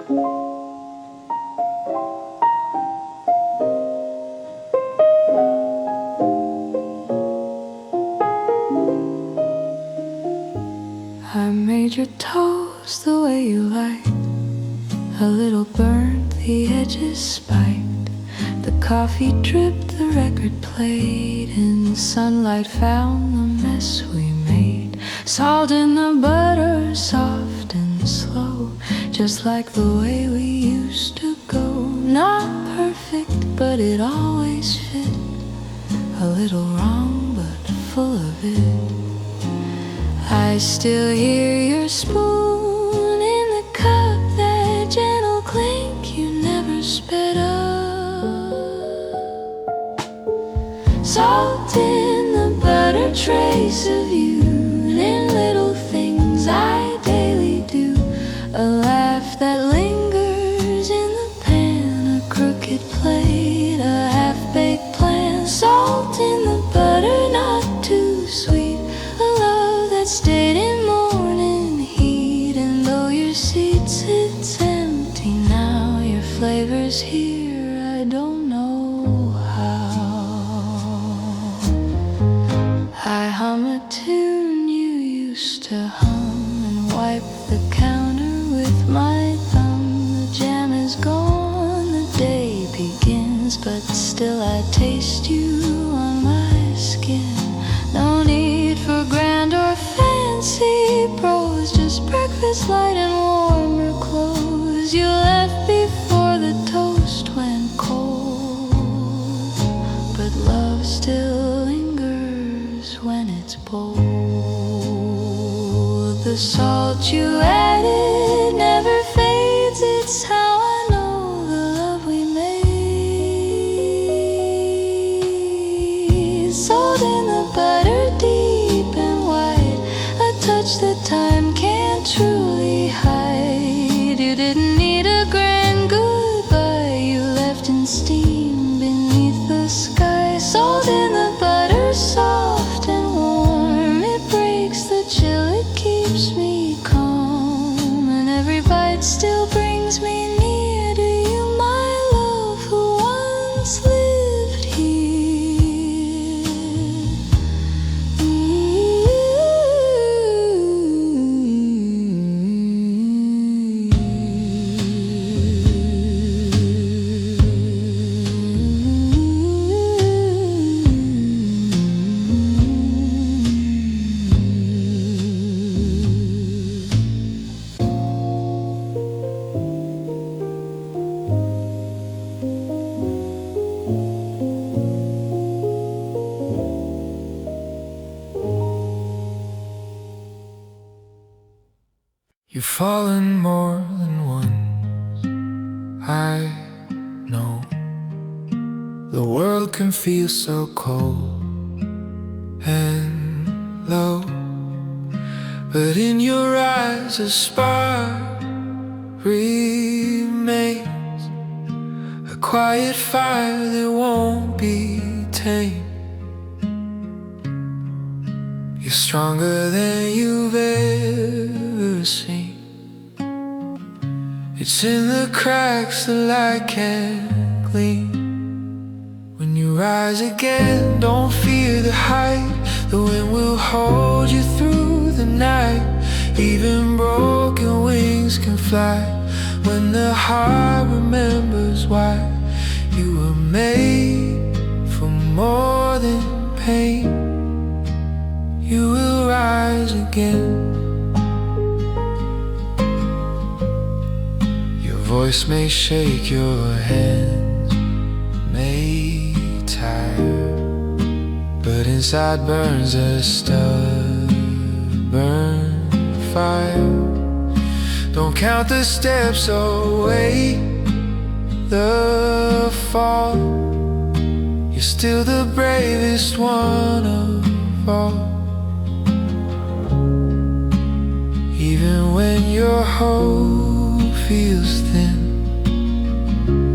I made your toast the way you like, a little burnt, the edges spiked. The coffee dripped, the record played, and sunlight found the mess we made. Salt in the butter, soft and slow, just like the way we used to go. Not perfect, but it always fit, a little wrong, but full of it. I still hear your spoon in the cup, that gentle clink, you never sped up. Salt in the butter, trace of you, in little things I daily do. A laugh that lingers in the pan, a crooked plate, a half-baked plan. Salt in the butter, not too sweet, a love that stayed in morning heat. And though your seat sits empty now, your flavor's here, I don't know how. I hum a tune you used to hum, and wipe the counter with my thumb. The jam is gone, the day begins, but still I taste you on my skin. No need for grand or fancy prose, just breakfast light and warmer clothes. You left before the toast went cold, but love still lingers when it's bold. The salt you added never fades, it's how I know the love we made. Salt in the butter, deep and wide, a touch that time can't truly hide. You didn't need a grand goodbye, you left in steam beneath the sky. Salt in the butter, soft and warm, it breaks the chill, it keeps me calm, and every bite still brings me near to you, my love, who once lived here. You've fallen more than once, I know. The world can feel so cold and low, but in your eyes a spark remains, a quiet fire that won't be tamed. You're stronger than you've ever seen. It's in the cracks the light can't gleam. When you rise again, don't fear the height. The wind will hold you through the night. Even broken wings can fly when the heart remembers why you were made for more than pain. You will rise again. Your voice may shake, your hands may tire, but inside burns a stubborn fire. Don't count the steps or wait the fall. You're still the bravest one of all. Even when your hope feels thin,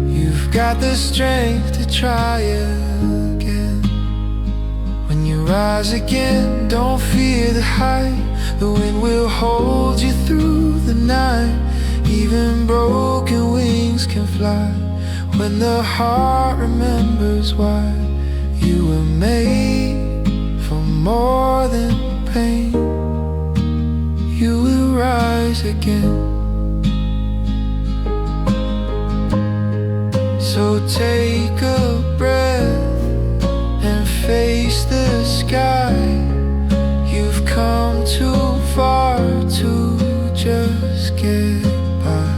you've got the strength to try again. When you rise again, don't fear the height. The wind will hold you through the night. Even broken fly. When the heart remembers why you were made for more than pain, you will rise again. So take a breath and face the sky. You've come too far to just get by.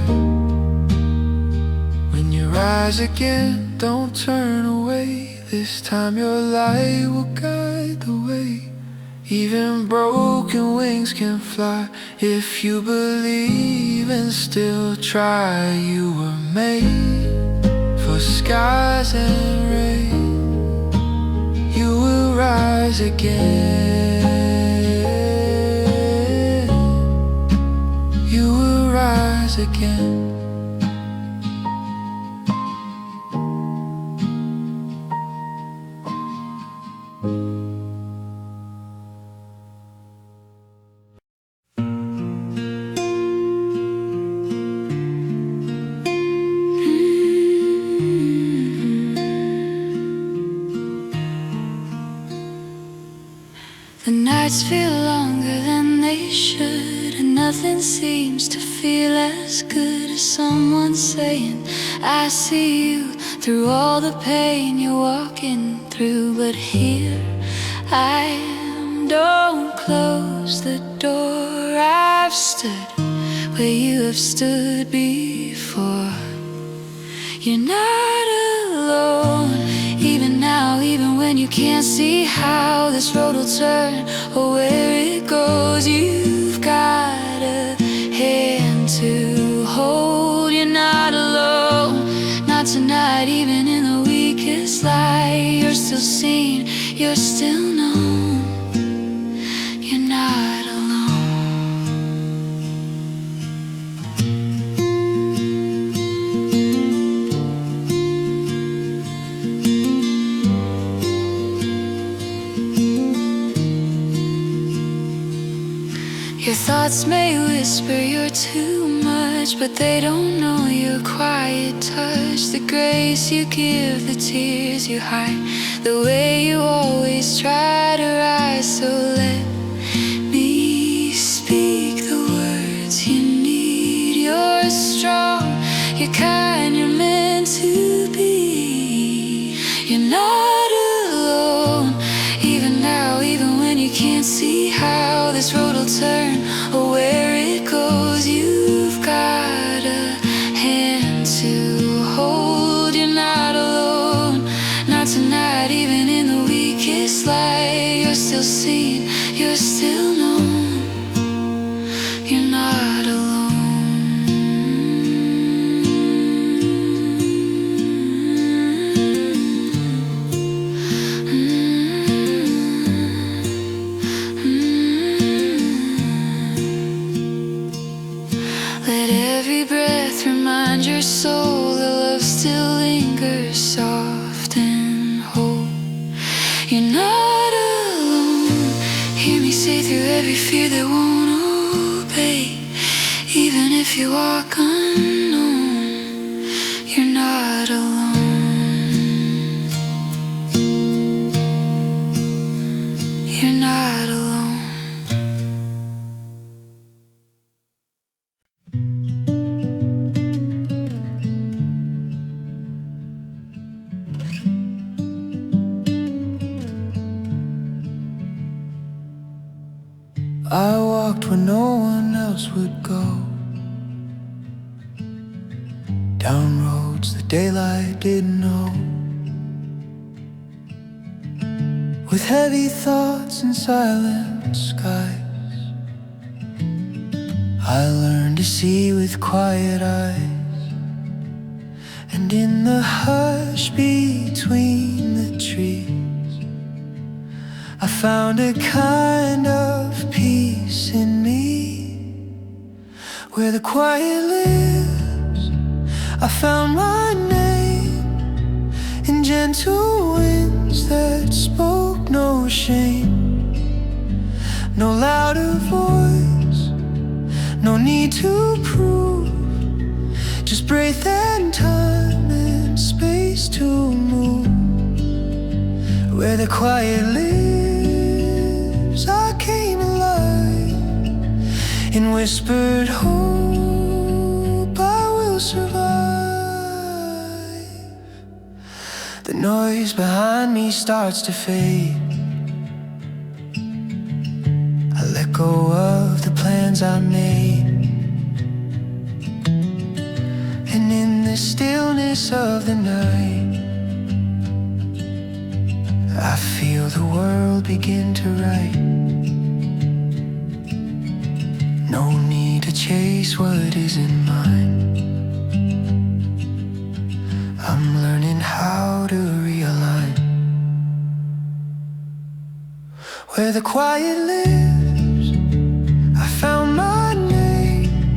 When you rise again, don't turn away. This time your light will guide the way. Even broken wings can fly if you believe and still try. You were made for skies and rain. You will rise again. You will rise again. The nights feel longer than they should, and nothing seems to feel as good as someone saying, I see you through all the pain you're walking through. But here I am, don't close the door. I've stood where you have stood before. You're not alone, even now, even when you can't see how this road will turn or where it goes. You've got a hand to hold. You're not alone, not tonight, even in the weakest light. You're still seen, you're still known. You're not alone. Your thoughts may whisper you're too much, but they don't know your quiet touch, the grace you give, the tears you hide, the way you always try to rise. So let me speak the words you need. You're strong, you're kind, you're meant to be. You're not alone, even now, even when you can't see how this road will turn or where it goes. You've got a hand to hold. You're not alone, not tonight, even in the weakest light. You're still seen, you're still known. You're not alone. Let every breath remind your soul that love still lingers soft and whole. You're not alone. Hear me say through every fear that won't obey, even if you walk unknown. You're not alone. You're not alone. I walked where no one else would go, down roads the daylight didn't know, with heavy thoughts and silent skies. I learned to see with quiet eyes, and in the hush between the trees I found a kind of peace in me. Where the quiet lives, I found my name in gentle winds that spoke no shame. No louder voice, no need to prove, just Just breathe in time and space to move. Where the quiet lives, I came alive and whispered hope I will survive. The noise behind me starts to fade. I let go of the plans I made, and in the stillness of the night I feel the world begin to write. No need to chase what isn't mine. I'm learning how to realign. Where the quiet lives, I found my name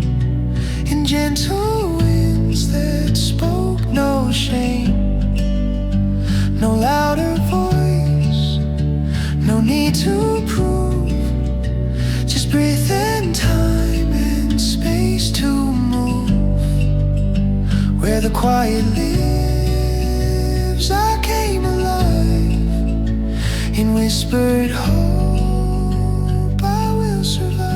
in gentle winds that spoke no shame. No louder voice, no need to prove. Just breathe in time and space to move. Where the quiet lives, I came alive and whispered hope I will survive.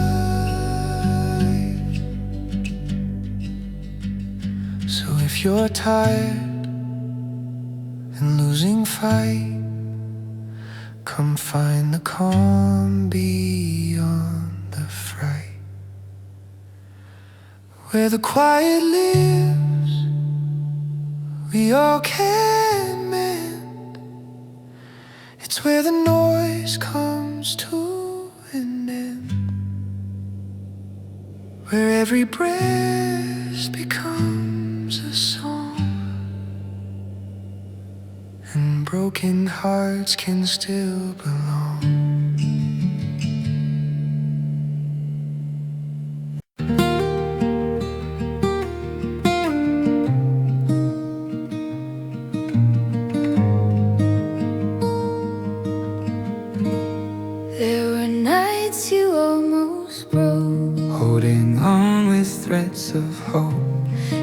So if you're tired and losing fight, come find the calm beyond the fright. Where the quiet lives, we all can mend. It's where the noise comes to an end. Where every breath becomes a song, and broken hearts can still belong. There were nights you almost broke, Holding on with threads of hope,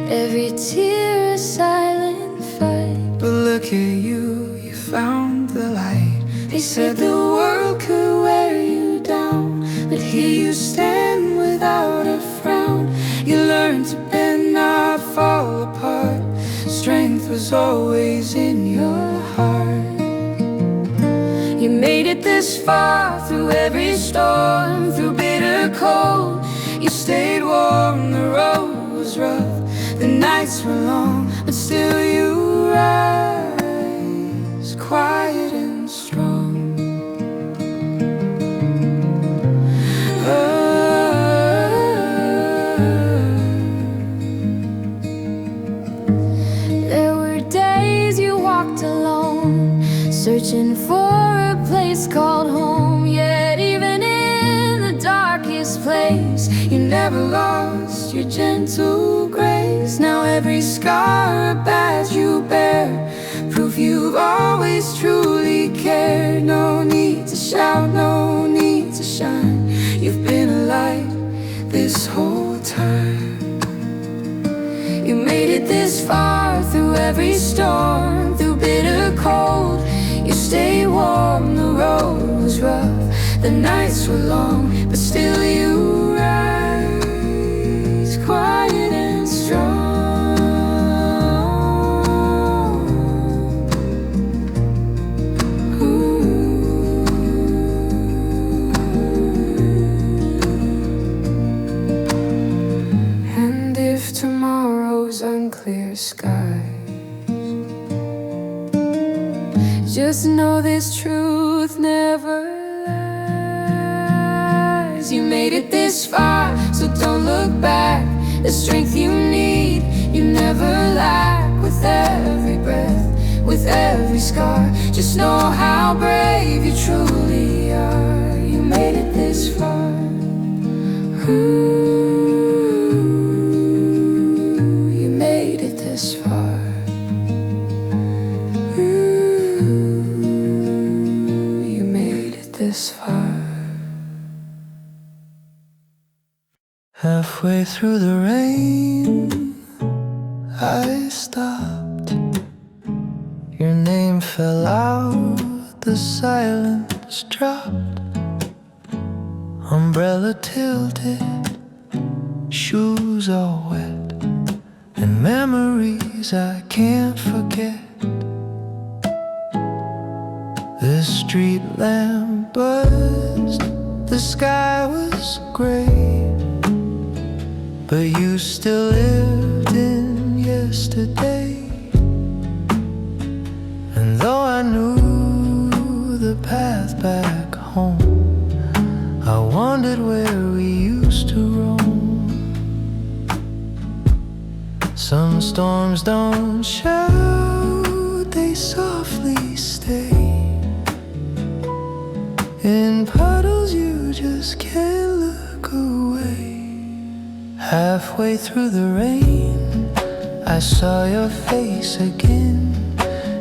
every tear a silent fight. but look at you, you found the light. They said the world could wear you down, but here you stand without a frown. You learned to bend, not fall apart. Strength was always in your heart. You made it this far, through every storm, through bitter cold. You stayed warm, the road was rough, the nights were long, but still you rise, quiet and strong. There were days you walked alone, searching for a place called home. Yet even in the darkest place, you never lost your gentle grace. Now every scar a badge you bear, proof you've always truly cared. No need to shout, no need to shine. You've been a light this whole time. You made it this far, through every storm, through bitter cold. You stayed warm, the road was rough, the nights were long, but still you rise, quiet and strong. And if tomorrow's unclear skies, just know this truth never lies. You made it this far, so don't look back. The strength you need, you never lack. With every breath, with every scar, just know how brave you truly are. You made it this far. Ooh, you made it this far. This far. Halfway through the rain, I stopped. Your name fell out, the silence dropped. Umbrella tilted, shoes all wet, and memories I can't forget. The street lamp buzzed, the sky was gray, but you still lived in yesterday. And though I knew the path back home, I wondered where we used to roam. Some storms don't shout, they softly stay. In puddles you just can't look away. Halfway through the rain, I saw your face again,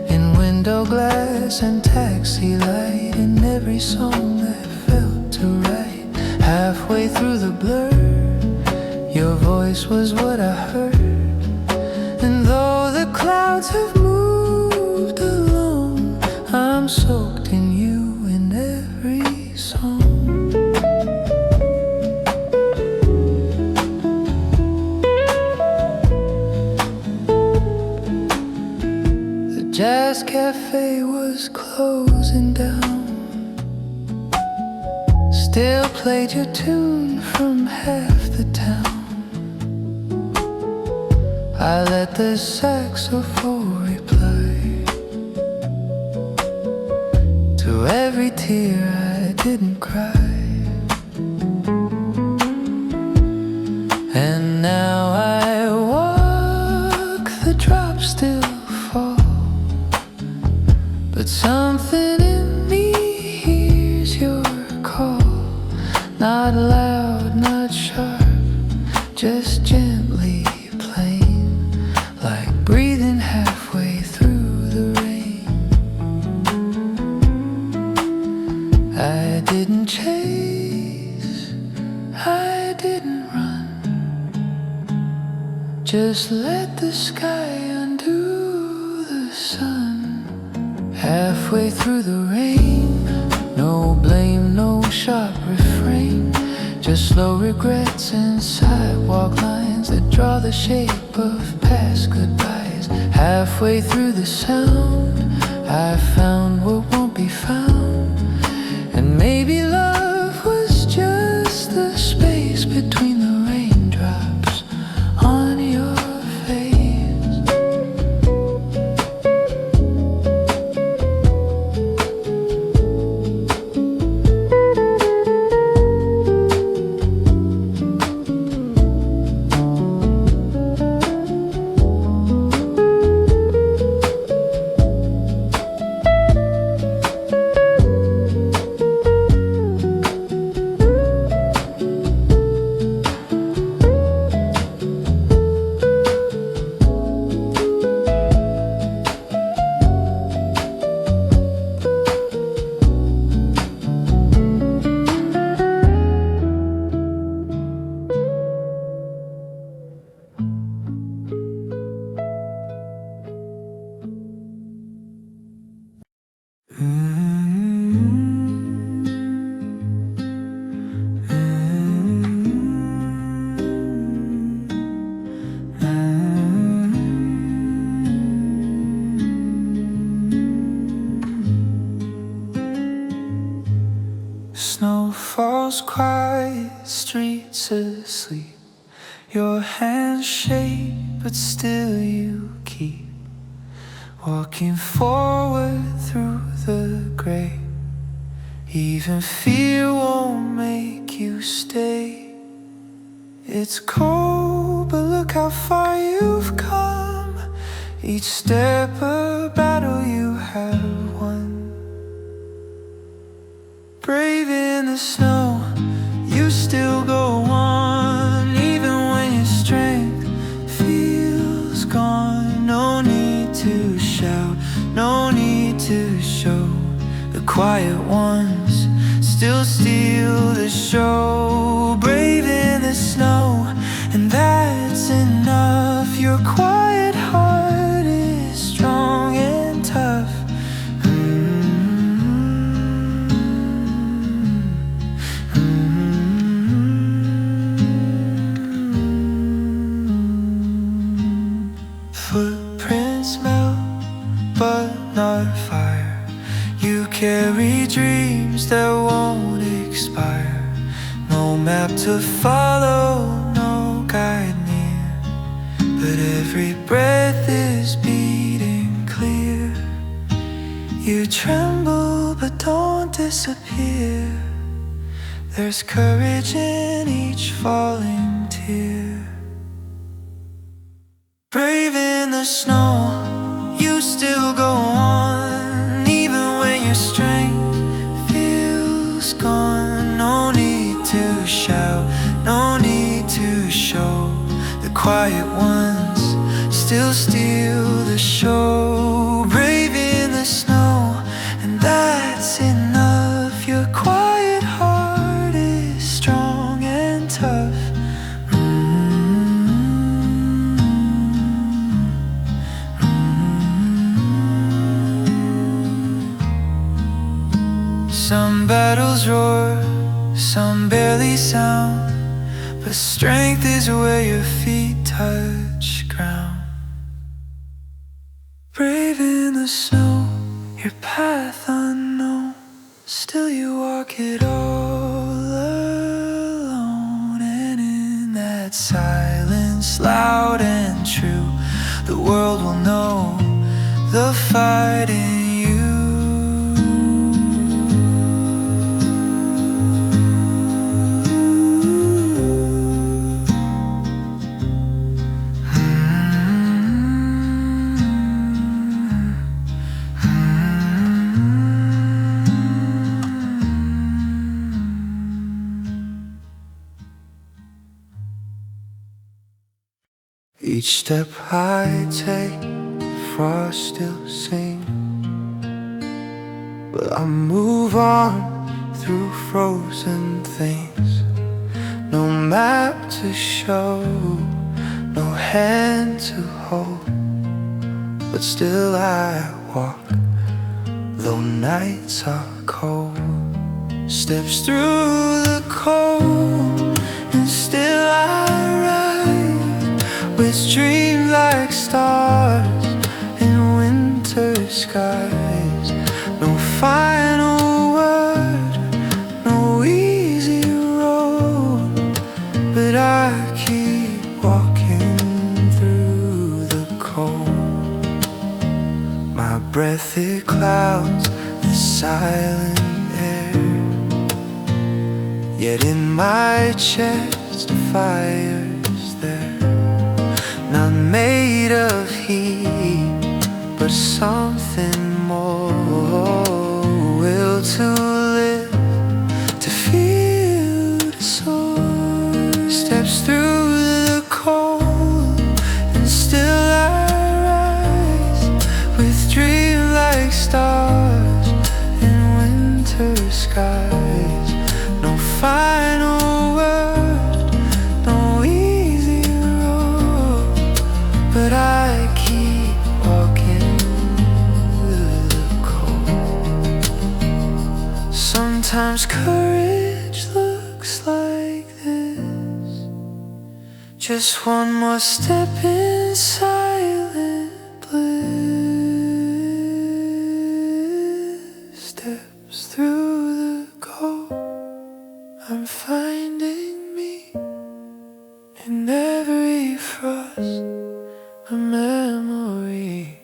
in window glass and taxi light, in every song that felt to right. Halfway through the blur, your voice was what I heard. And though the clouds have moved along, I'm soaked in you in every song. The jazz cafe was closing down, still played your tune from half the town. I let the saxophone reply to every tear I didn't cry. And now I walk, the drops still fall, but something in me hears your call. Not loud, not sharp, just gently plain, like breathing halfway through the rain. I didn't chase, I didn't run, just let the sky undo the sun. Halfway through the rain, no blame, no sharp refrain, just slow regrets and sidewalk lines that draw the shape of past goodbyes. Halfway through the sound, I found what won't be found. And maybe love was just the space between the raindrops on your face. Snow falls quiet, streets asleep. Your hands shake, but still you keep walking forward through the gray. Even fear won't make you stay. It's cold, but look how far you've come. Each step a battle you have won. Brave in the snow, you still go on, even when your strength feels gone. No need to shout, no need to show. The quiet ones still steal the show. Brave in the snow, and that's enough. Your quiet Footprints melt, but not fire. You carry dreams that won't expire. No map to follow, no guide near, but every breath is beating clear. You tremble but don't disappear. There's courage in each falling tear. Brave in the snow, you still go on, even when your strength feels gone. No need to shout, no need to show. The quiet ones still steal the show. Brave in the snow, and that's enough. Your quiet heart is strong and tough. Some battles roar, some barely sound, but strength is where your feet touch ground. Brave in the snow, your path unknown, still you walk it all alone. And in that silence, loud and true, the world will know the fight in you. Each step I take, frost still sings, but I move on through frozen things. No map to show, no hand to hold, but still I walk, though nights are cold. Steps through the cold, and still I rise, with dreams like stars in winter skies. No final word, no easy road, but I keep walking through the cold. My breath, it clouds the silent air, yet in my chest a fire's there. Not made of heat, but something more. Will to live, to feel, to soar. Steps through the cold, and still I rise, with dreams like stars in winter skies. No final word, no easy road, but I keep walking through the cold. Sometimes courage looks like this, just one more step in silent bliss. Steps through the cold, I'm finding me in every frost, a memory.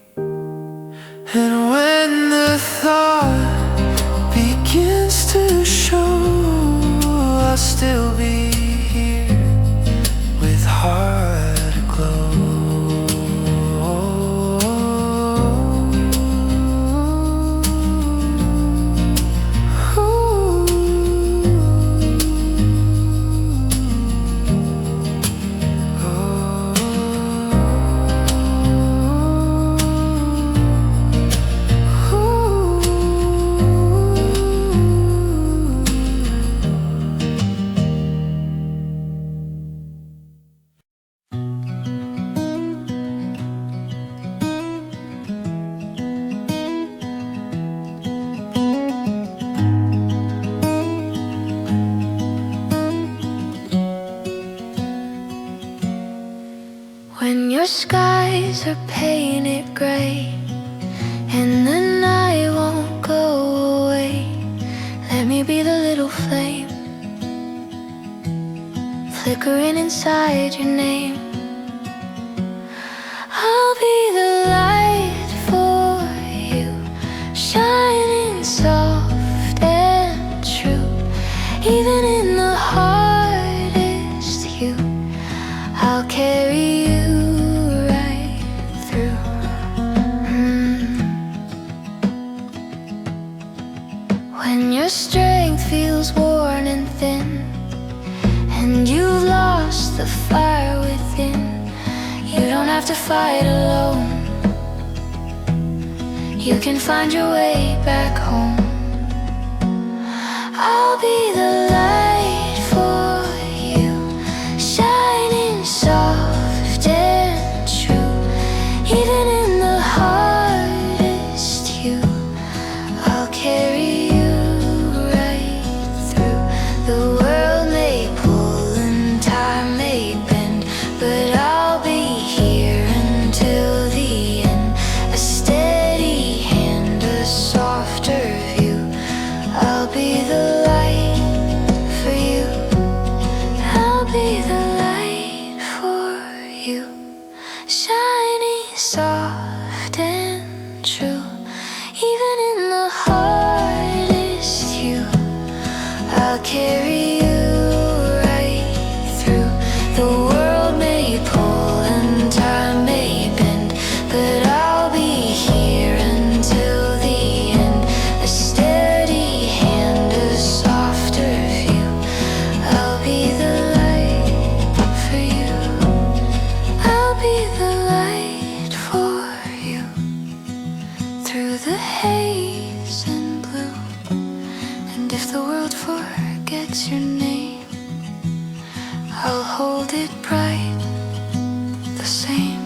And when the thought begins to show, I'll still be here with heart aglow. skies are painted gray, and the night won't go away. Let me be the little flame flickering inside your name. I'll be the light for you, shining soft and true. Even in the hardest hue, I'll carry you right through. When your strength feels worn and thin, and you've lost the fire within, you don't have to fight alone. You can find your way back home. I'll be the light for you, shining soft and true. Even in the hardest hue, I'll carry you right through. The world may pull and time may bend, but I'll be here until the end. A steady hand, a softer view. I'll be the light for you. I'll be the light for you, shining soft and true. Even in the hardest hue, I'll carry you right through. The world may pull and time may bend, but I'll be here until the end. A steady hand, a softer view. I'll be the light for you. I'll be the light for you. Through the haze and blue, and if the world forgets your name, I'll hold it bright the same.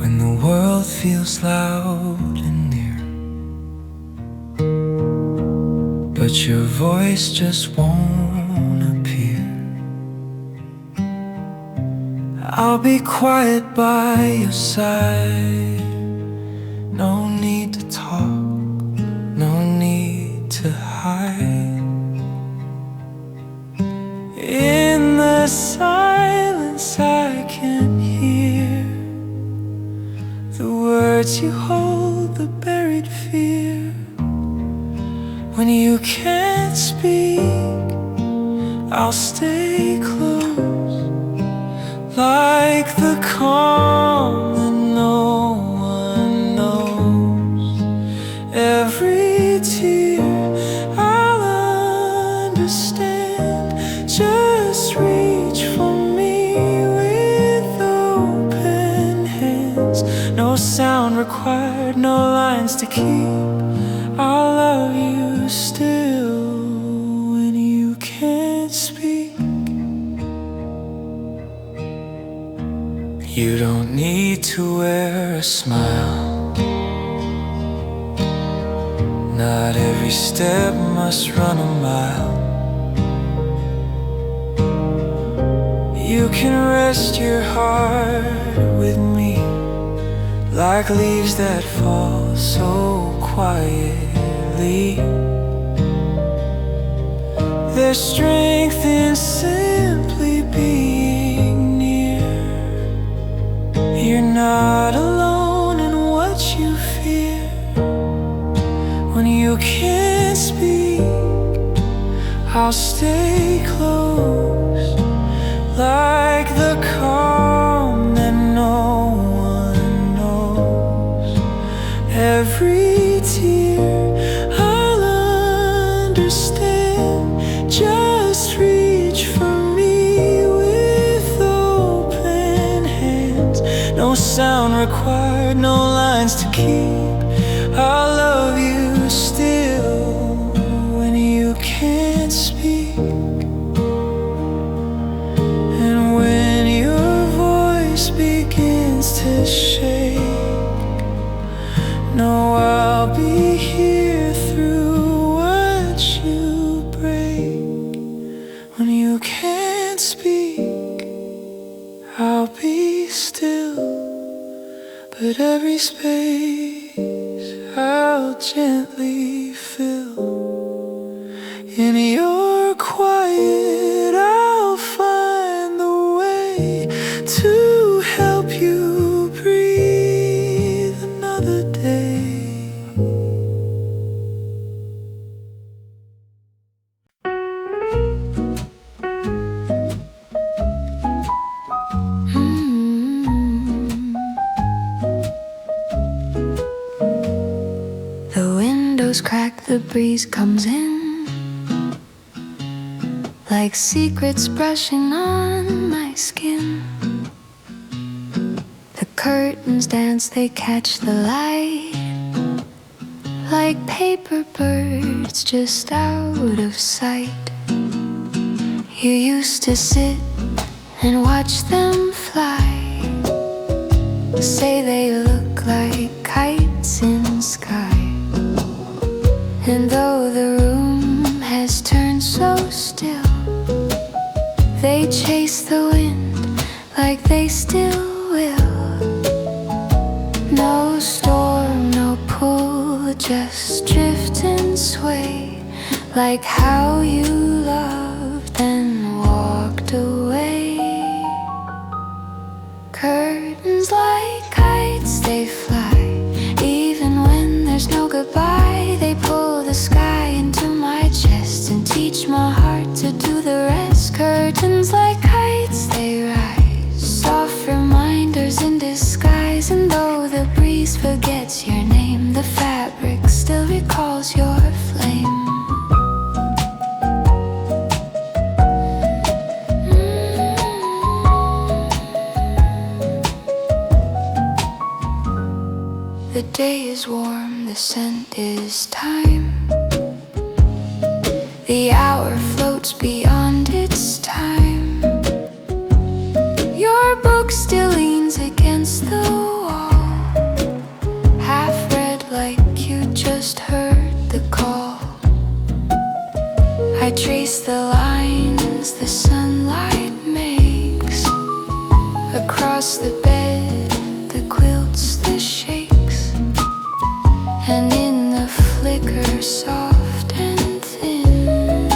When the world feels loud and near, but your voice just won't appear, I'll be quiet by your side. No need to talk, no need to hide. In the silence I can hear the words you hold, the buried fear. When you can't speak, I'll stay close, like the calm that no one knows. Every tear I'll understand. Just reach for me with open hands. No sound required, no lines to keep. I'll love you still when you can't speak. You don't need to wear a smile. Not every step must run a mile. You can rest your heart with me, like leaves that fall so quietly. There's strength in simply being near. You're not alone in what you fear. When you can't speak, I'll stay close, like the calm that no one knows. Every tear I'll understand. Just reach for me with open hands. No sound required, no lines to keep. I'll love you still when you can't speak, and when your voice begins to shake. No, I'll be here through what you break. When you can't speak, I'll be still, but every space I'll gently fill. In your quiet, I'll find the way to help you breathe another day. The windows crack, the breeze comes in like secrets brushing on my skin. The curtains dance, they catch the light like paper birds just out of sight. You used to sit and watch them fly, say they look like kites in sky. And though the room has turned so still, they chase the wind like they still will. No storm, no pull, just drift and sway, like how you loved and walked away. Curtains like kites, they fly, even when there's no goodbye. They pull the sky into my chest and teach my heart to do the rest. Curtains like kites, they rise, soft reminders in disguise. And though the breeze forgets your name, the fabric still recalls your flame. The day is warm, the scent is time. The hour floats beyond its time. Your book still leans against the wall, half read like you just heard the call. I trace the lines the sunlight makes across the bed, the quilts, the shakes. And in the flicker, soft and thin,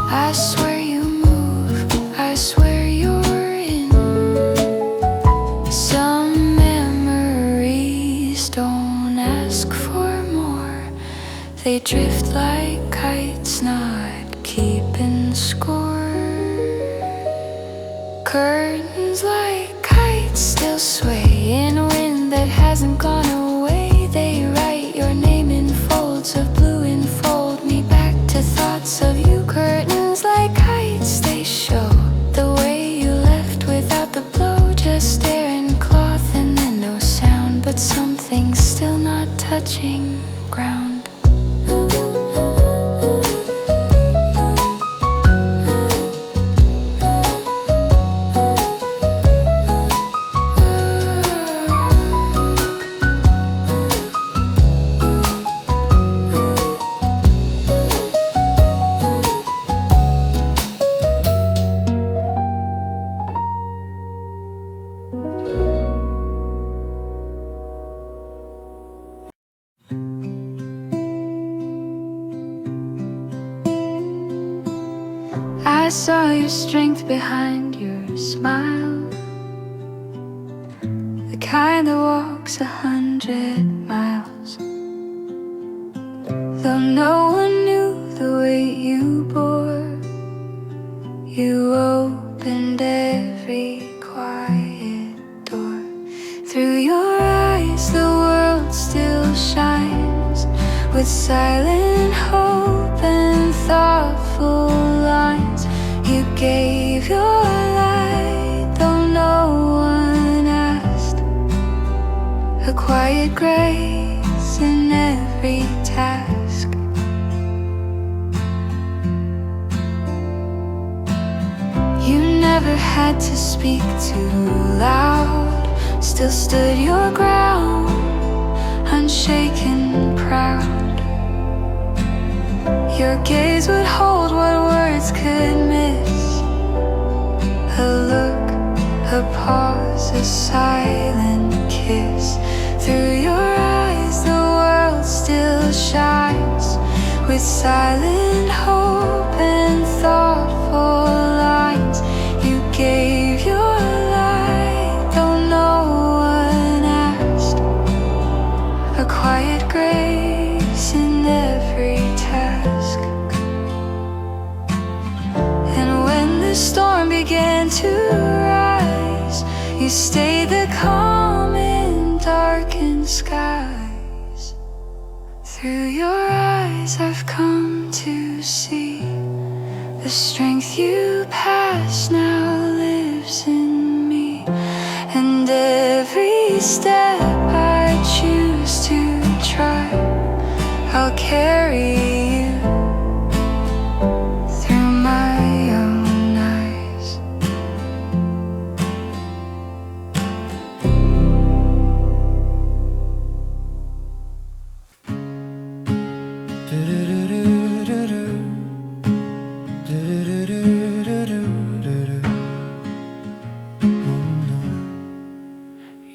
I swear you move, I swear you're in. Some memories don't ask for more, they drift like kites, not keeping score. Curtains like kites still sway in wind that hasn't gone away. They write your name in folds of blue and fold me back to thoughts of you. Curtains like kites, they show the way you left without the blow. Just air and cloth and then no sound, but something's still not touching ground. I saw your strength behind your smile, the kind that walks 100 miles. Though no one knew the weight you bore, you opened every quiet door. Through your eyes the world still shines, with silent hope and thoughtful lines. You gave your light, though no one asked. a quiet grace in every task. You never had to speak too loud, still stood your ground, unshaken, proud. Your gaze would hold what words could miss, a look, a pause, a silent kiss. Through your eyes the world still shines, with silent hope and thoughtful lines. You gave your light, though no one asked, a quiet grace in every task. And when the storm began to rise, you stayed the calm in darkened skies. Through your eyes I've come to see the strength you passed now lives in me. And every step I choose to try, I'll carry you through my own eyes.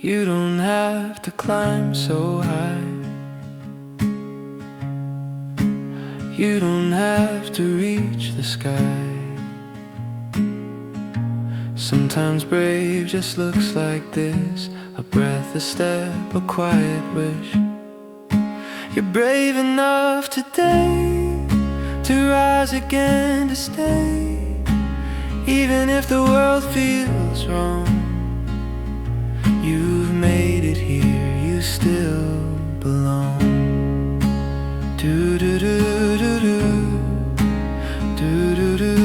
You don't have to climb so high, you don't have to reach the sky. Sometimes brave just looks like this, a breath, a step, a quiet wish. You're brave enough today to rise again, to stay, even if the world feels wrong. You've made it here, you still belong. Do do do do do, do do do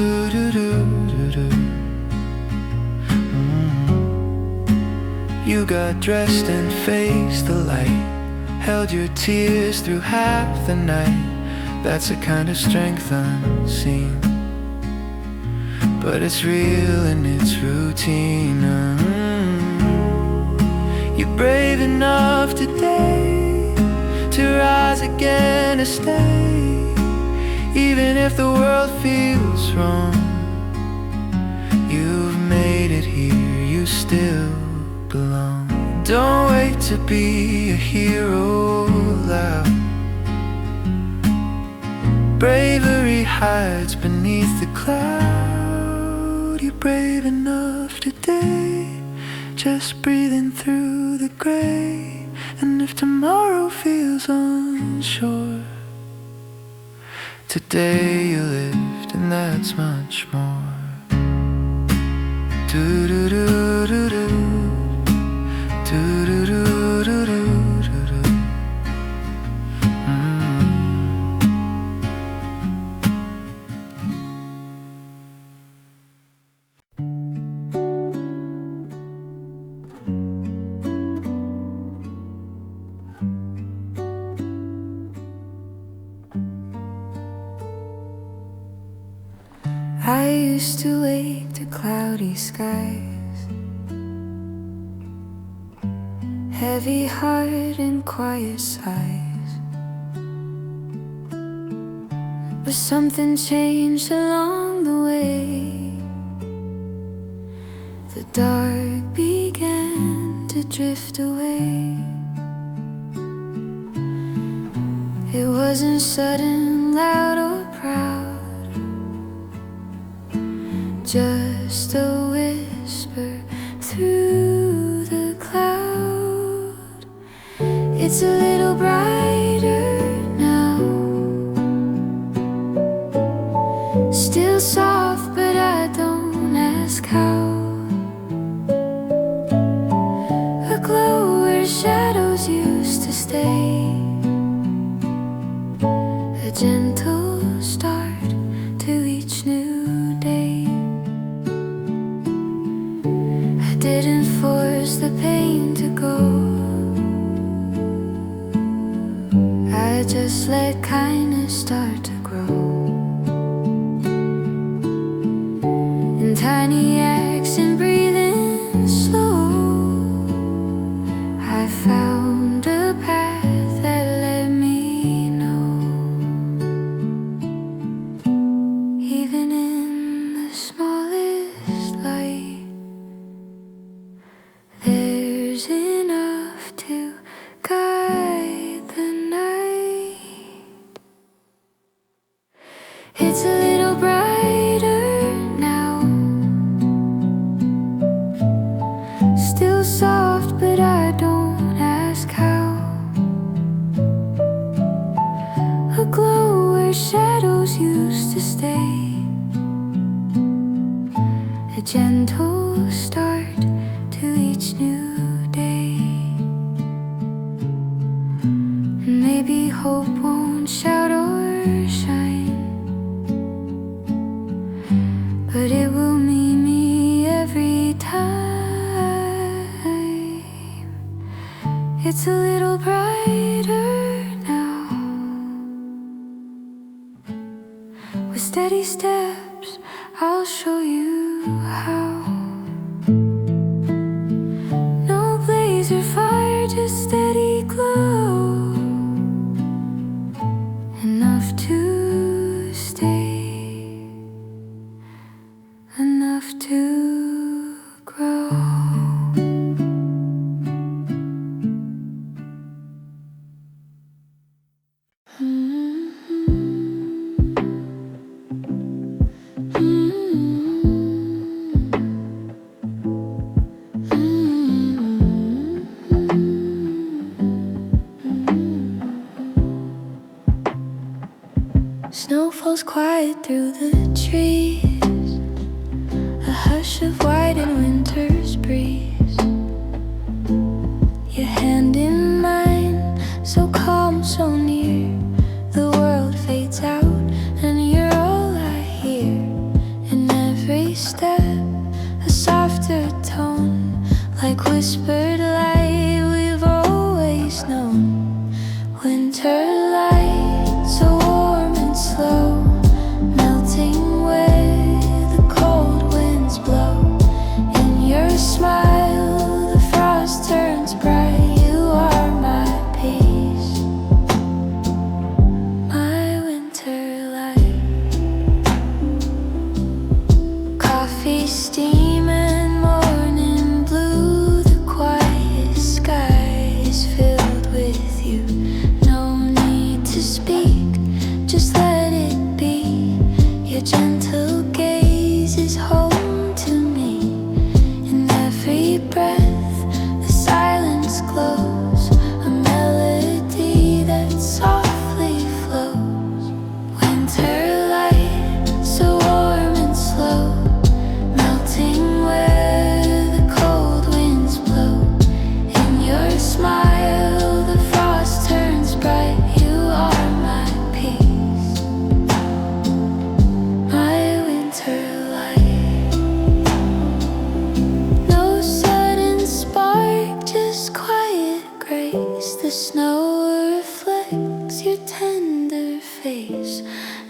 do do do. You got dressed and faced the light, held your tears through half the night. That's a kind of strength unseen, but it's real and it's routine. You're brave enough today to rise again, to stay, even if the world feels wrong. You've made it here, you still belong. Don't wait to be a hero loud. Bravery hides beneath the cloud. You're brave enough today, just breathing through the gray. And if tomorrow feels unsure, today you lived, and that's much more. Do do do do do, do do do do do do. I used to wake to cloudy skies, heavy heart and quiet sighs. But something changed along the way. The dark began to drift away. It wasn't sudden, loud or proud, just a whisper through the cloud. It's a little brighter now, still soft, but I don't ask how. A glow where shadows used to stay, a gentle start to each new day. I didn't force the pain to go, just let kindness start to grow. In tiny acts and breathing slow, I found a path that let me know. Even in the smallest light, there's enough to guide the night. It's a little brighter now, still soft, but I don't ask how. A glow where shadows used to stay, a gentle start to each new day. And maybe hope won't shout or shine, but it will meet me every time. It's a little brighter now. With steady steps, I'll show you how. No blaze or fire, just steady glow, enough to stay, enough to grow. Snow falls quiet through the trees, a hush of white in winter's breeze. Your hand in mine, so calm, so near. The world fades out and you're all I hear. In every step, a softer tone, like whispered light we've always known. Winter light, so warm and slow, melting where the cold winds blow. In your smile, the frost turns bright. You are my peace, my winter light. Coffee steam and morning blue, the quiet sky is filled with you. No need to speak, just let it be. Your gentle gaze is home to me. In every breath, the silence glows, a melody that softly flows. Winter light, so warm and slow, melting where the cold winds blow. In your smile, the frost turns bright. You are my peace, my winter light. No sudden spark, just quiet grace. The snow reflects your tender face,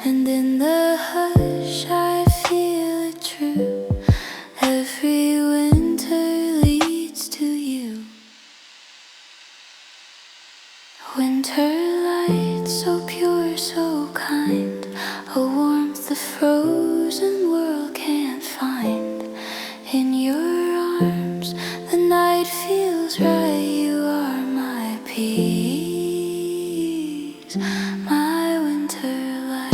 and in the hush I feel it true. Every winter leads to you. Winter light, so pure, so kind, a warmth the frozen world can't find. In your arms, the night feels right. You are my peace, my winter light.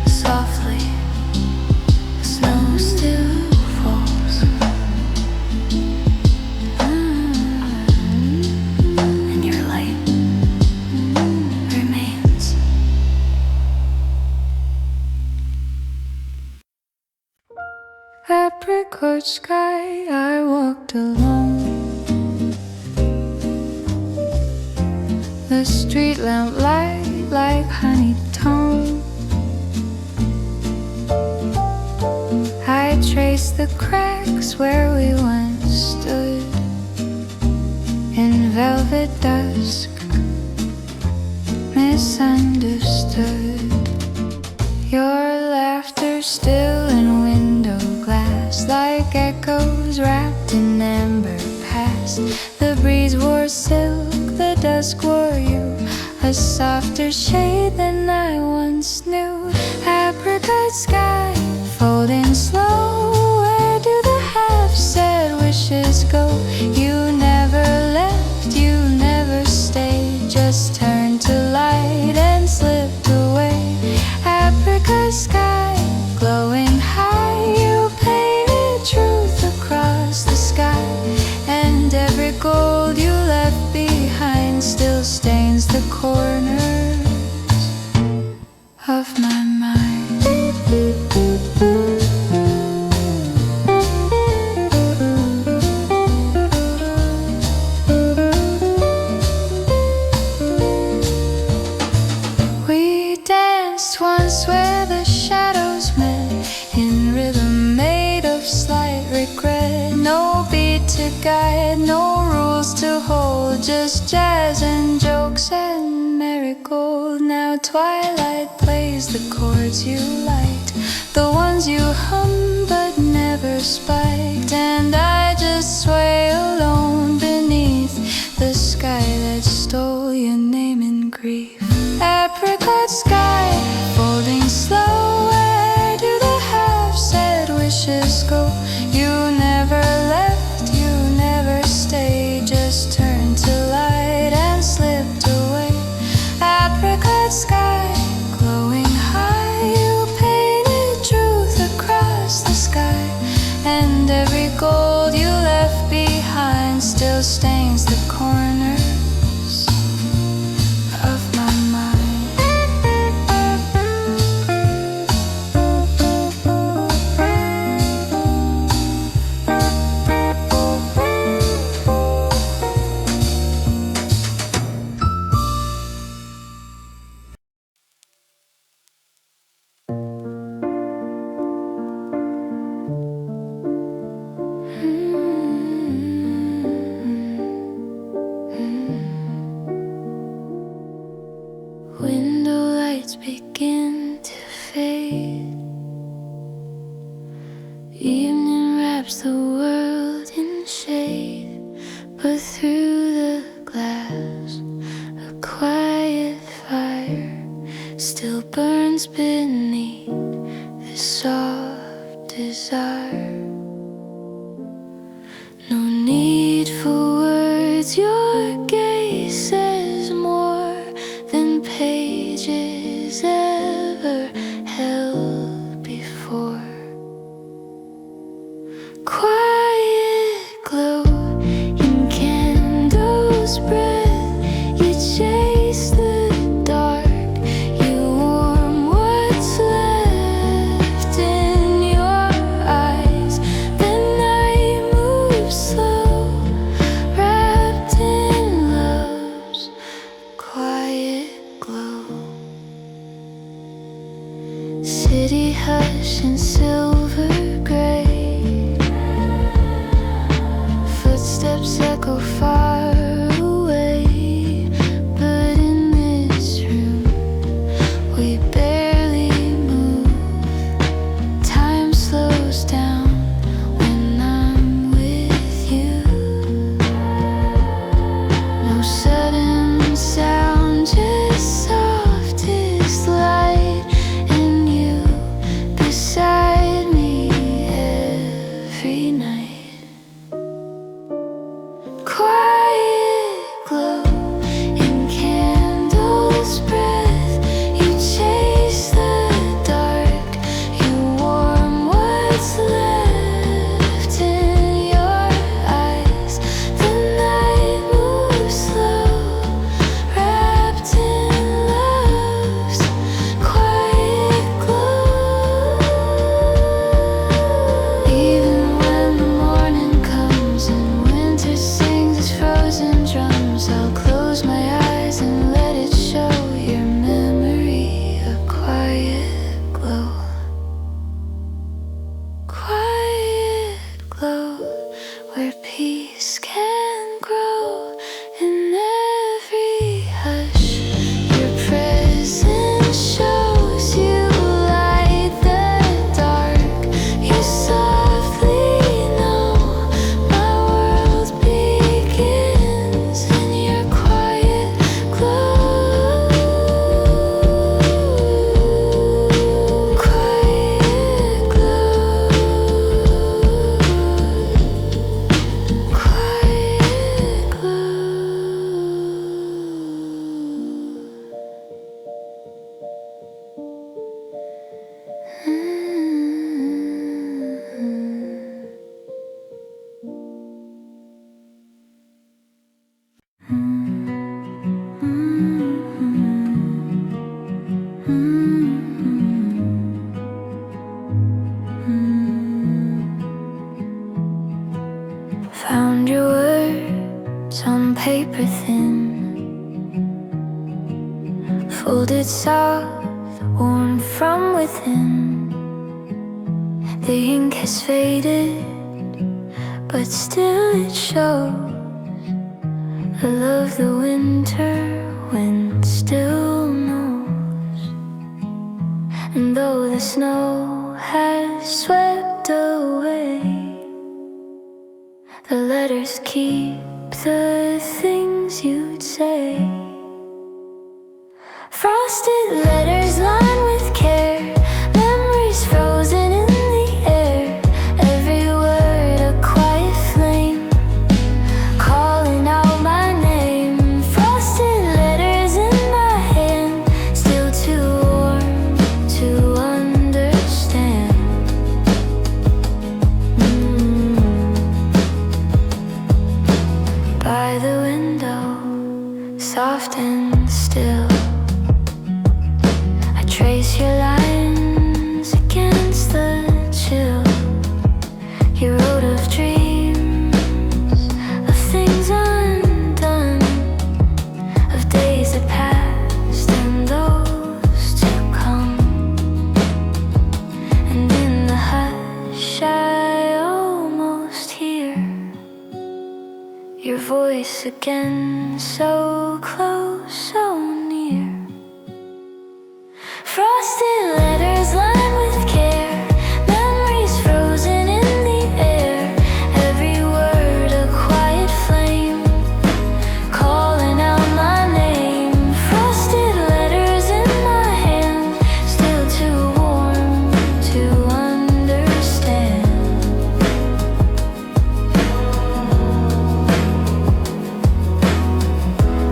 Softly, snow still falls, and your light remains. Apricot sky, I walked alone. The street lamp light like honeycomb. I traced the cracks where we once stood. velvet dusk, misunderstood. Your laughter still in window glass, like echoes wrapped in amber past. The breeze wore silk, the dusk wore you, a softer shade than I once knew. Apricot sky, folding slow, where do the half-said wishes go? You never left, you never stayed, just turned to light and slipped away. Apricot sky, glowing high, you painted truth across the sky, and every gold you left behind still stains the corners of my mind. We danced once where the shadows met, in rhythm made of slight regret. No beat to guide, no rules to hold, just jazz and jokes and marigold. Now twilight plays the chords you liked, the ones you hum but never spiked, and I just sway alone beneath the sky that stole your name in grief. Apricot sky, folding slow, where do the half-said wishes go? You never left, you never stayed, just turned to light and slipped away. Apricot sky, glowing high, you painted truth across the sky, and every gold you left behind still stains the corners of my mind. Window lights begin to fade, evening wraps the world in shade, but through the glass a quiet fire still burns beneath the soft desire. No need for words, your gaze says more than pages ever held before. Quiet glow in candles' breath, you chase the dark, you warm what's left in your eyes. The night moves slow, wrapped in love's quiet glow. City hush and silver gray, footsteps echo far away, but in this room we barely move. Time slows down when I'm with you. No sudden sound, just softest light, and you beside me every night. Quiet glow in candles' breath, you chase the dark, you warm what's left in your eyes. The night moves slow, wrapped in love's quiet glow. Even when the morning comes and winter sings its frozen drums, I'll close my eyes and let it show your memory a quiet glow. Quiet glow where peace can grow in Found your words on paper thin, folded soft, worn from within. The ink has faded, but still it shows. I love the winter wind still knows. And though the snow has swept away, the letters keep the things you'd say. Frosted letters lined with care, memories frozen in the air. Every word a quiet flame, calling out my name. Frosted letters in my hand, still too warm to understand. By the window, soft and still, I trace your lines against the chill. You wrote of dreams, of things undone, of days that passed and those to come. And in the hush I almost hear your voice again, so close, so near. Frosted letters lined with care, memories frozen in the air. Every word a quiet flame, calling out my name. Frosted letters in my hand, still too warm to understand.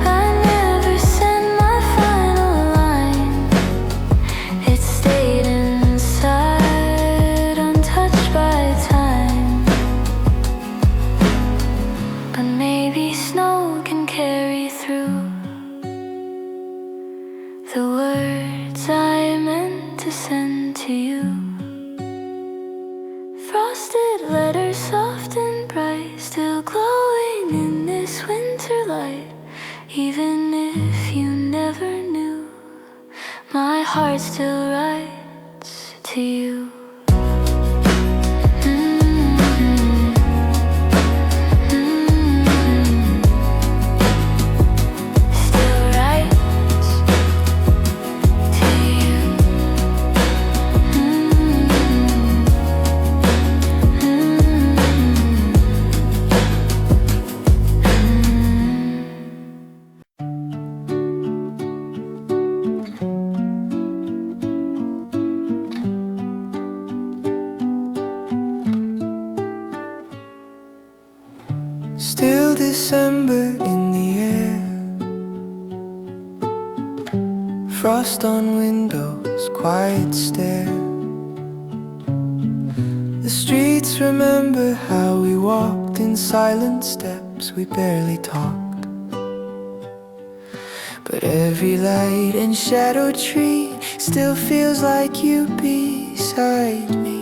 I never sent my final line. It stayed inside, untouched by time. But maybe snow can carry through the words I meant to send to you. Frosted letters, soft and bright, still glowing in this winter light. Even if you never knew, my heart still writes to you. Still writes to you. Still December in the air, frost on windows, quiet stare. The streets remember how we walked in silent steps, we barely talked. But every light and shadow tree still feels like you beside me.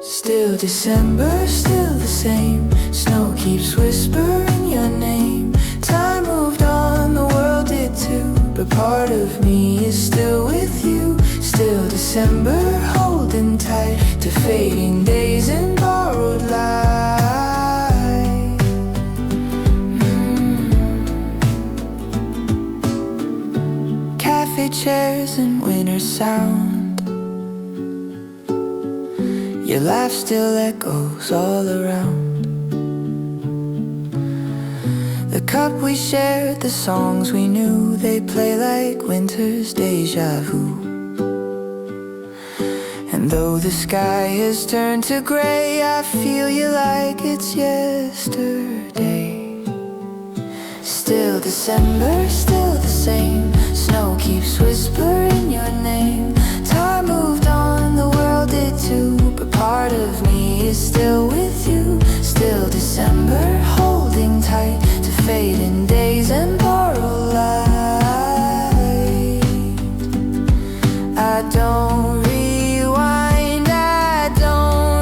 Still December, still the same. Snow keeps whispering your name. Time moved on, the world did too, but part of me is still with you. Still December, holding tight to fading days and borrowed light. Cafe chairs and winter sound, your laugh still echoes all around. The cup we shared, the songs we knew, they play like winter's deja vu. And though the sky has turned to gray, I feel you like it's yesterday. Still December, still the same. Snow keeps whispering your name. Time moved on, the world did too, but part of me is still with you. Still December, holding tight to fading days and borrowed light. I don't rewind, I don't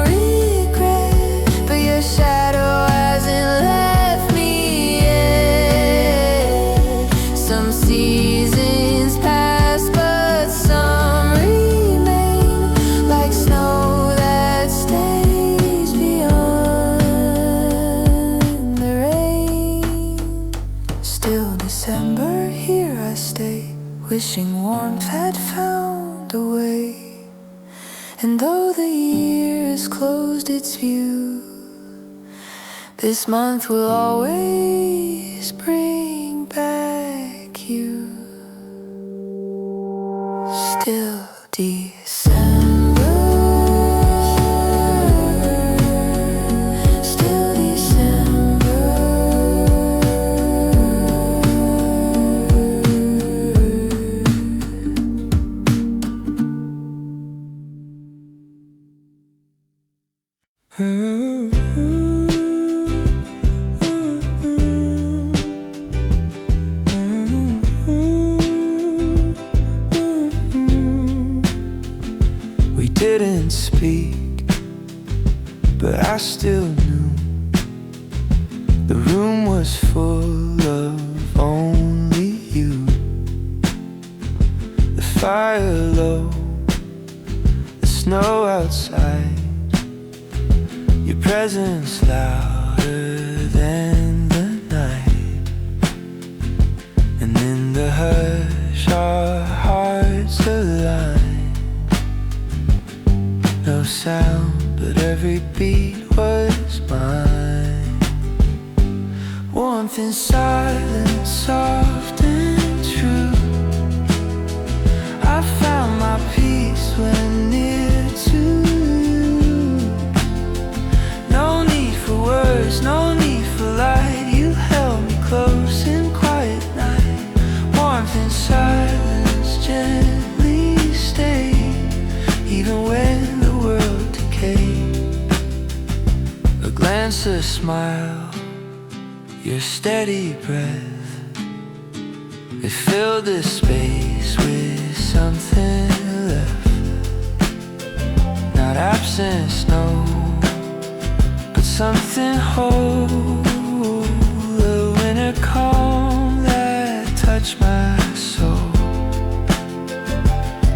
And though the year has closed its view, this month will always bring back you. Still December, still December. We didn't speak, but I still knew the room was full of only you. The fire low, the snow outside, your presence louder than the night. And in the hush our hearts align. No sound, but every beat was mine. Warmth and silence, soft and true. I found my peace when near to you. No need for words, no need for light. You held me close in quiet night. Warmth and silence gently stayed, even when the world decayed. A glance, a smile, your steady breath, it filled the space with something left. Not absence, no, but something whole. A winter calm that touched my soul.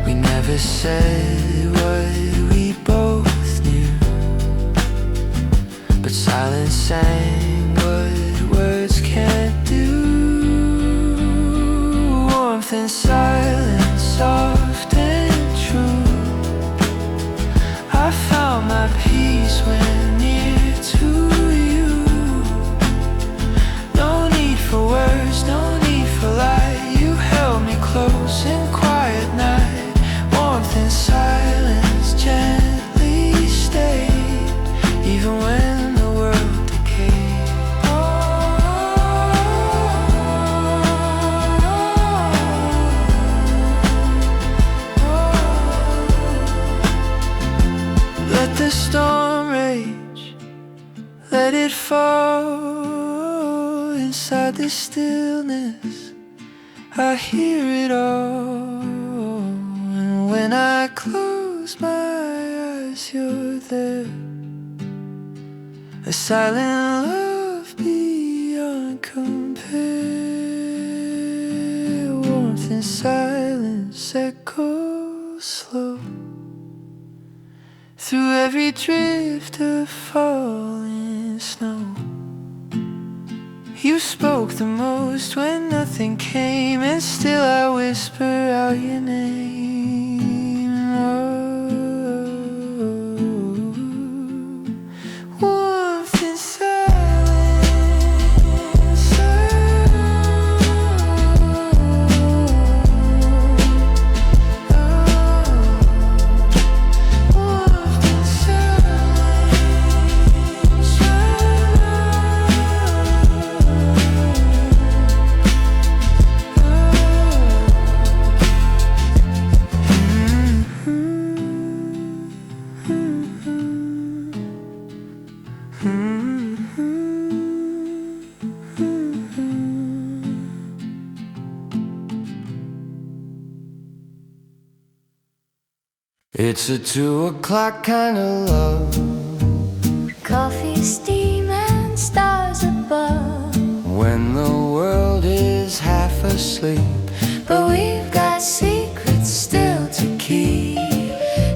We never said what we both knew, but silence sang what words can't do. Warmth and silence, soft and true. I found my peace when near to you. No need for words, no need for light. You held me close in quiet night. Warmth and silence gently stayed, even when the world decayed. Let the storm rage, let it fall. Inside the stillness I hear it all. And when I close my eyes, you're there. A silent love beyond compare. Warmth and silence echo slow through every drift of falling snow. You spoke the most when nothing came, and still I whisper out your name. Oh, warmth and silence, warmth and it's a 2 o'clock kind of love. Coffee, steam, and stars above. When the world is half asleep, But we've got secrets still to keep.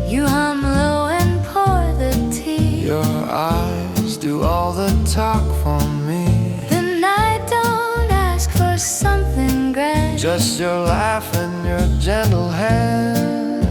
You hum low and pour the tea. your eyes do all the talk for me. The night don't ask for something grand. Just your laugh and your gentle hand.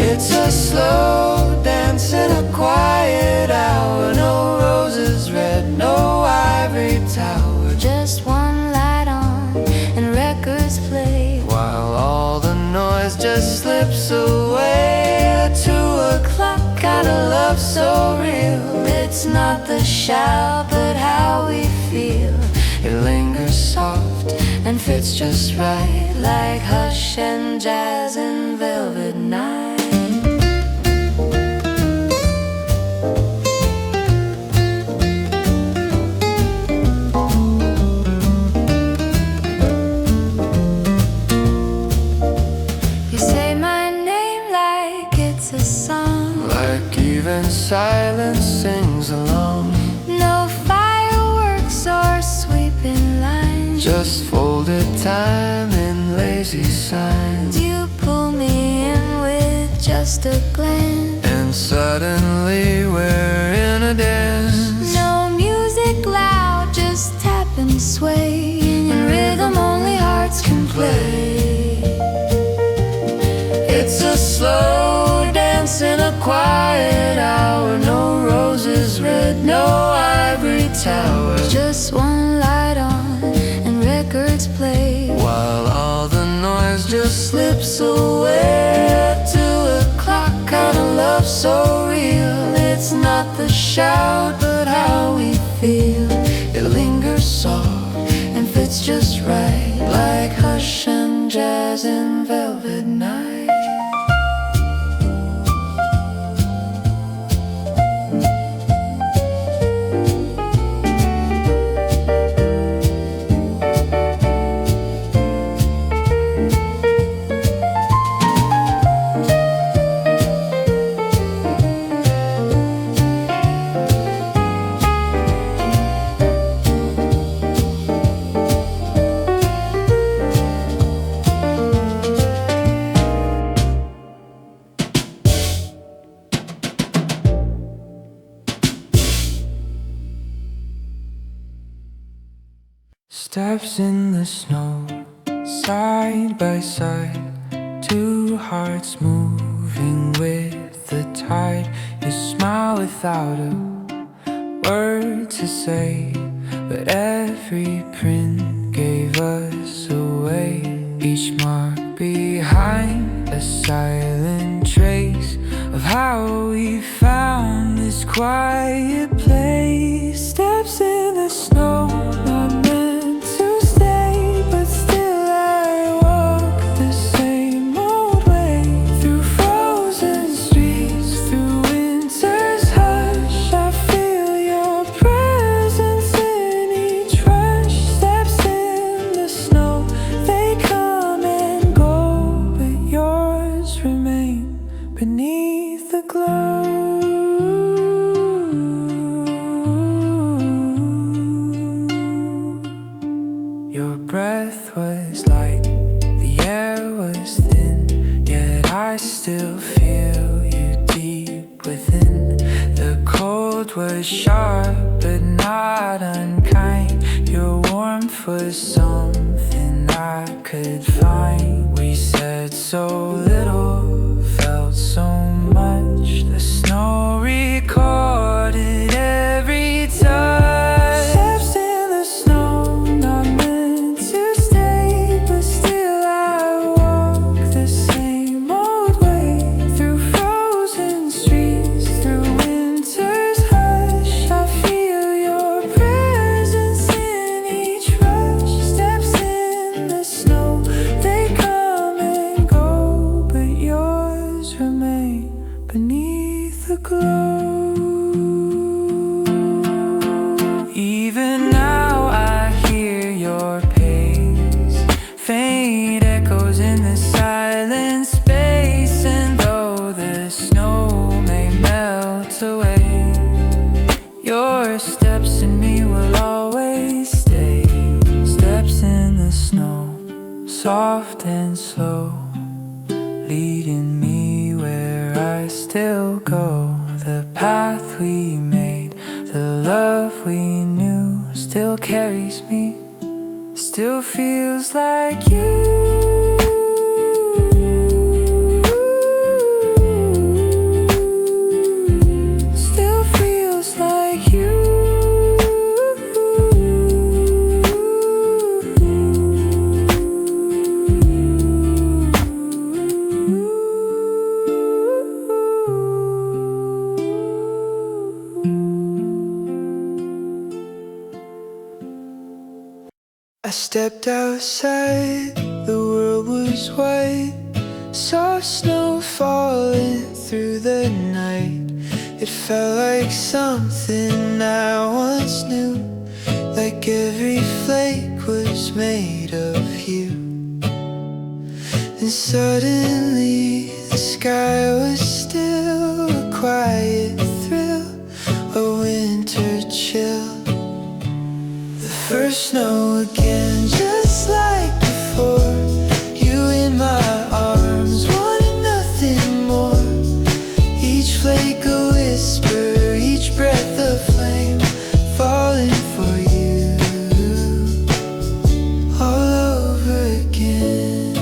It's a slow dance in a quiet hour. No roses red, no ivory tower. Just one light on and records play, While all the noise just slips away. At 2 o'clock, kind of love so real. It's not the shout but how we feel. It lingers soft And fits just right, like hush and jazz and velvet night. You say my name like it's a song, like even silence sings along. no fireworks or sweeping lines, Just folded time in lazy signs. you pull me in with just a glance. And suddenly we're in a dance. No music loud, just tap and sway, in rhythm only hearts can play. It's a slow dance in a quiet hour. No roses red, no ivory tower. Just one light on and records play, While all the noise just slips away. At 2 o'clock, kind of love so real. It's not the shout, but how we feel. It lingers soft and fits just right, like hush and jazz and velvet night. Steps in the snow, side by side. 2 hearts moving with the tide. You smile without a word to say, but every print gave us away. Each mark behind a silent trace of how we found this quiet place. Steps in the snow, not meant to stay, but still I walk the same old way. Through frozen streets, through winter's hush, I feel your presence in each rush. Steps in the snow, they come and go, but yours remain beneath the glow. Your breath was light, the air was thin, yet I still feel you deep within. The cold was sharp but not unkind. Your warmth was something I could find. We said so little, felt so much. The snow recorded every touch. Steps in the snow, not meant to stay, but still I walk the same old way. Through frozen streets, through winter's hush, I feel your presence in each rush. Steps in the snow, they come and go, but yours remain beneath the glow. Even now I hear your pace, faint echoes in the silent space. And though the snow may melt away, your steps in me will always stay. Steps in the snow, soft and slow, leading me where I still go. The path we made, the love we knew, still carries me, still feels like you. stepped outside, the world was white. Saw snow falling through the night. It felt like something I once knew, like every flake was made of you. And suddenly the sky was still, a quiet thrill, a winter chill. The first snow again, just like before. You in my arms, wanting nothing more. Each flake a whisper, each breath a flame, falling for you all over again.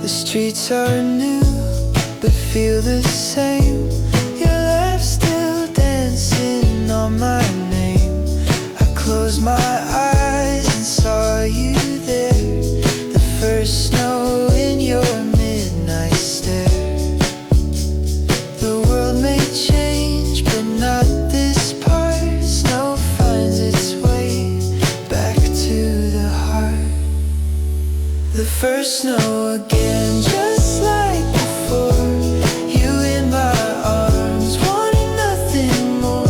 The streets are new, but feel the same. Your laugh still dancing on my name. I closed my eyes and saw you there. The first snow in your midnight stare. The world may change, but not this part. Snow finds its way back to the heart. The first snow again, just like before. You in my arms, wanting nothing more.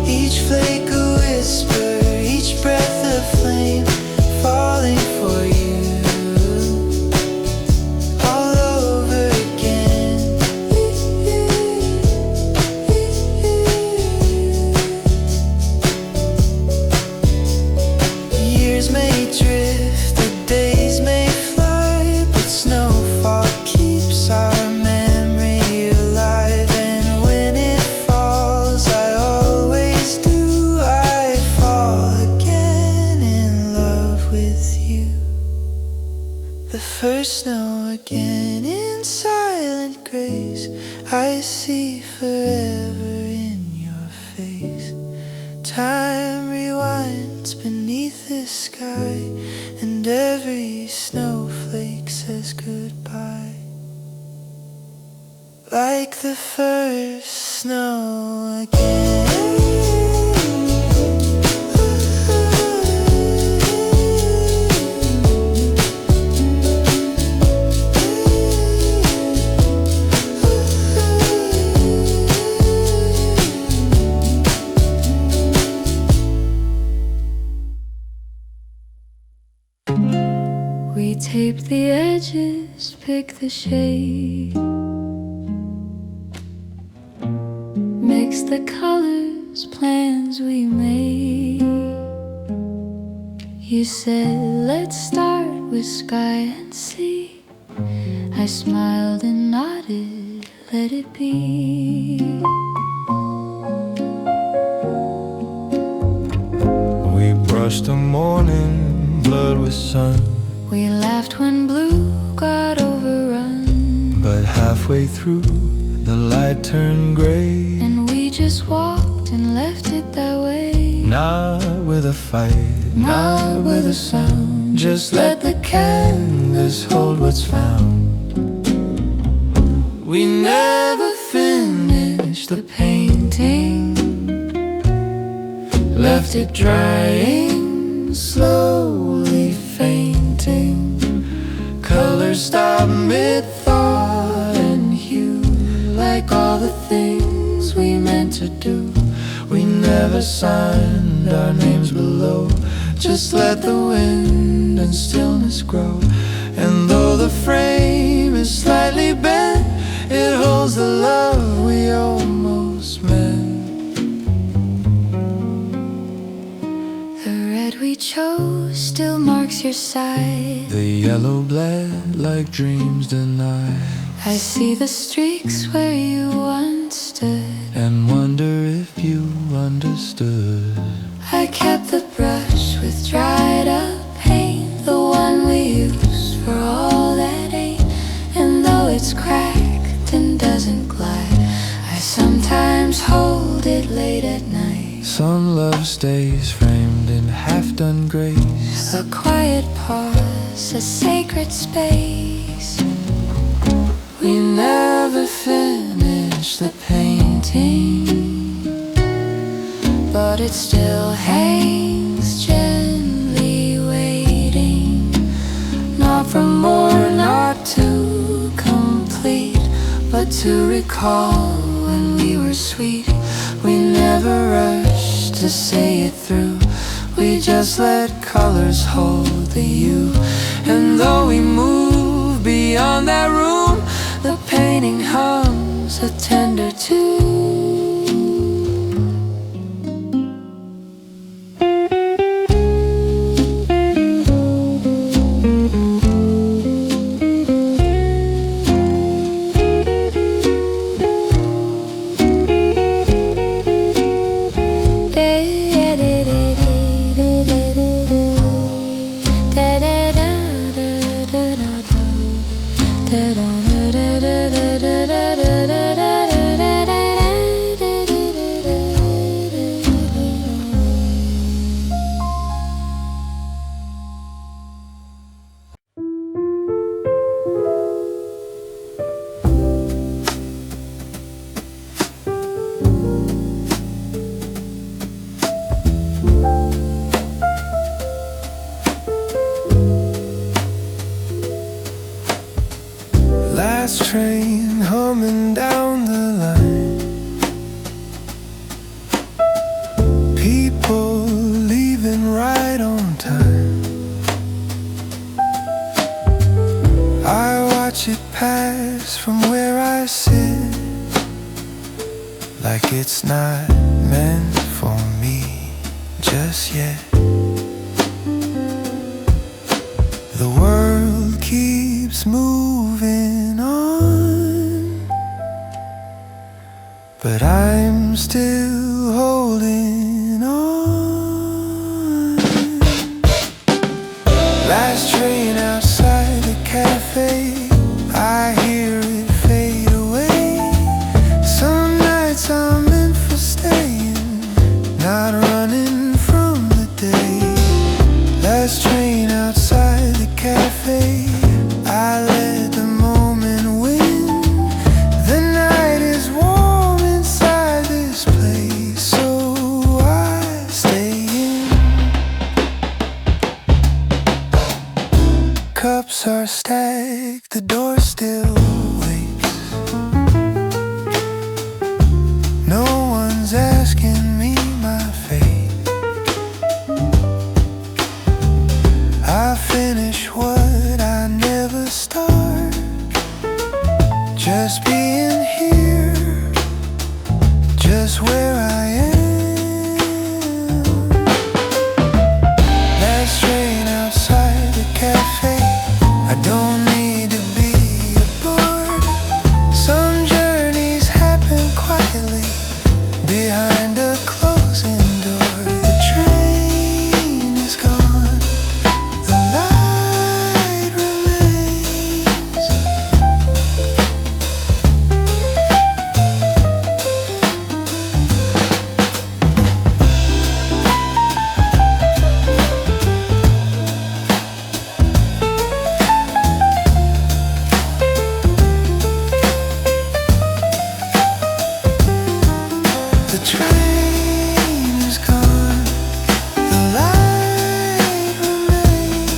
Each flake a whisper, each breath a flame, falling for you all over again. Years may drift, the days may fly, but snowfall keeps our memory alive. And when it falls, I always do, I fall again in love with you. The first snow again in silent grace, I see forever in your face. Time rewinds beneath the sky, and every snowflake says goodbye. Like the first snow again. We tape the edges, pick the shade, mix the colors, plans we made. You said, let's start with sky and sea. I smiled and nodded, let it be. We brushed the morning blood with sun, We laughed when blue got overrun, but halfway through the light turned gray. and we just walked and left it that way. Not with a fight, Not with a sound, just let the canvas hold what's found. We never finished the painting, left it drying, slowly fainting. Colors stop mid-thought and hue, like all the things we meant to do. We never signed our names below, just let the wind and stillness grow. And though the frame is slightly bent, it holds the love we almost meant. The red we chose still marks your side. The yellow bled like dreams denied, I see the streaks where you once stood. and wonder if you understood. I kept the brush with dried up paint, the one we use for all that ain't. And though it's cracked and doesn't glide, I sometimes hold it late at night. Some love stays framed in half-done grace, A quiet pause, a sacred space. We never finished the painting, but it still hangs to recall when we were sweet. We never rushed to say it through. We just let colors hold the you. And though we move beyond that room, the painting hums a tender tune. Last train humming down the line, people leaving right on time. I watch it pass from where I sit, like it's not meant for me just yet. The world keeps moving on, but I'm still holding on. Last train outside the cafe, I hear it fade away. Some nights I'm meant for staying, not running from the day. Last train outside the cafe, I let the moment win. The night is warm inside this place, so I stay in. Cups are stacked, the door still waits. No one's asking me my fate. I finish what I never start, just being here, just where I am. Last train outside the cafe, I don't need to be aboard. Some journeys happen quietly behind a closing door. The train is gone, the light remains. The train is gone, the light remains.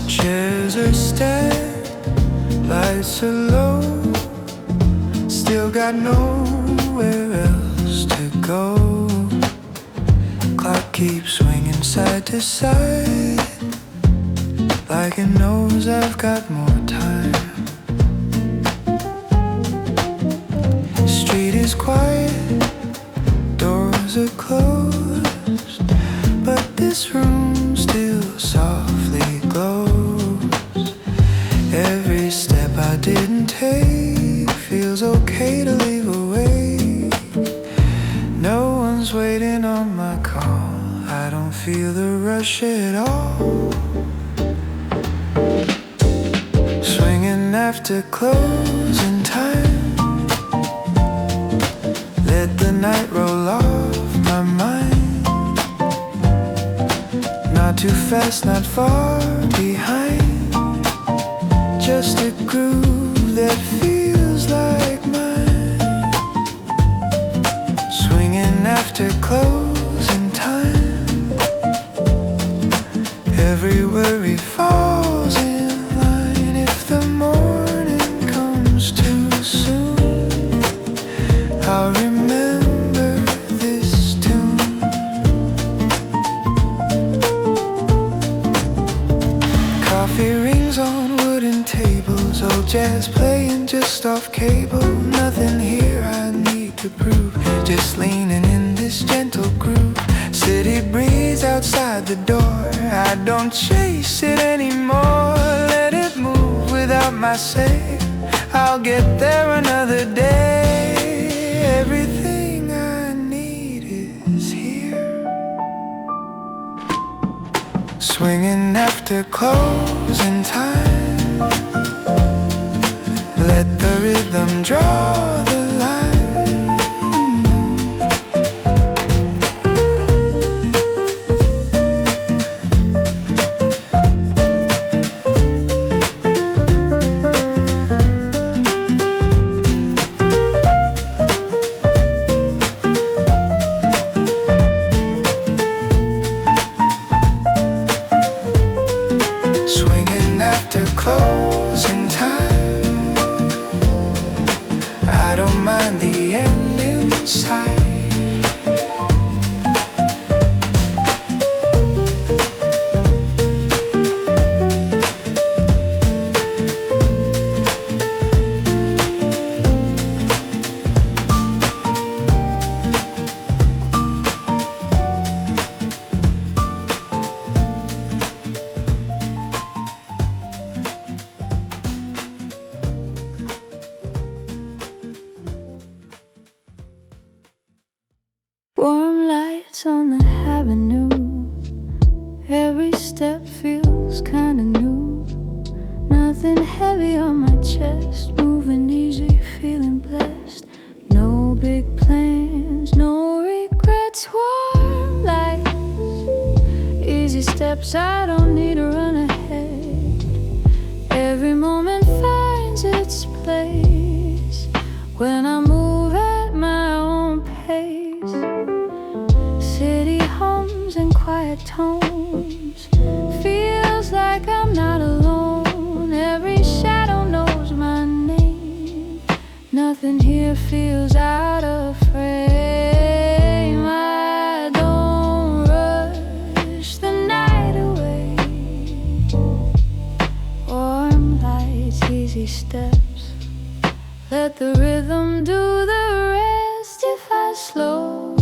Chairs are stacked, lights are low, still got nowhere else to go. Clock keeps swinging side to side, like it knows I've got more time. Street is quiet, doors are closed, but this room still softly glows. Every step I didn't take feels okay to leave away. No one's waiting on my call, I don't feel the rush at all. after closing time. Let the night roll off my mind. Not too fast, not far behind. Just a groove that feels like mine. Swinging after closing time. Every worry falls in line. If the morning comes too soon, I'll remember this tune. Coffee rings on wooden tables, old jazz playing just off cable. Nothing here I need to prove, just leaning in this gentle groove. City breeze outside the door, I don't chase it anymore. Let it move without my say, I'll get there another day. Everything I need is here. Swinging after closing time. Let the rhythm draw the line. Swinging after closing time. I don't mind the end in sight. Warm lights on the avenue. Every step feels kinda new. Nothing heavy on my chest. Moving easy, feeling blessed. No big plans, no regrets. Warm lights, easy steps, I don't need to run ahead. Every moment finds its place when I move at my own pace. City hums and quiet tones, feels like I'm not alone. Every shadow knows my name. Nothing here feels out of frame. I don't rush the night away. Warm lights, easy steps, let the rhythm do the rest. If I slow